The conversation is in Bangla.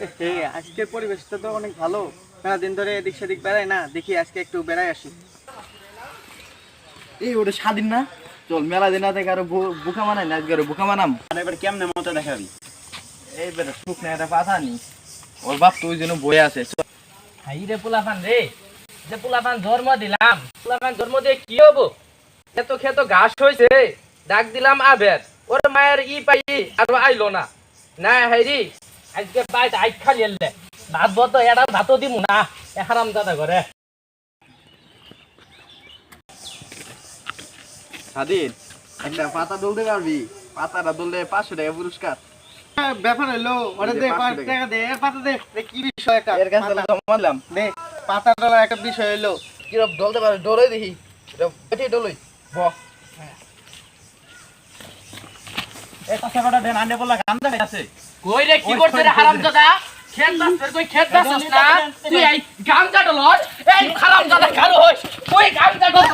আজকের পরিবেশটা তো অনেক ভালো। মেলা দিন ধরে এদিক সেদিক বেড়াই না, দেখি আজকে একটু বেড়াই আসি। এই ওটা স্বাধীন না, চল মেলা দিন থেকে আরো বুকা মানাই না, আজকে আরো বুকা মানাম। আর এবার কেমনে মতো দেখাবি? এই বেটা শুকনা একটা পাতা নি, ওর বাপ তুই যেন বয়ে আছে। হাই রে পোলাপান রে, যে পোলাপান জন্ম দিলাম, পোলাপান জন্ম দিয়ে কি হবো? খেতো খেতো ঘাস হয়েছে, ডাক দিলাম আবের, ওর মায়ের পাই আর আইলো না। না হাইরি আজকে বাইতে আইক খালি এলে ভাত বত এটা ভাতও দিমু না, এ হারাম দাদা ঘরে। স্বাধীন একটা পাতা দলতে পারবি? পাতাটা দললে 500 টাকা পুরস্কার। ব্যাপার হইলো ওরে দে, 500 টাকা দে, পাতা দে। কি বিষয় একটা এর কাছে জমা দিলাম। দে, পাতা ডলার একটা বিষয় হইলো। কিরম দলতে পারে? ডলই দেখি, বেঠে ডলই ব। এই কথা কটা দেন, আন্ডে বললা গান দেখা আছে। কই রে কি করছ রে হারাম দাদা? খেত দাস কই খেত দাস না তুই এই গামজা ডলর, এই হারাম দাদা কালো হইস কই গামজা ডলর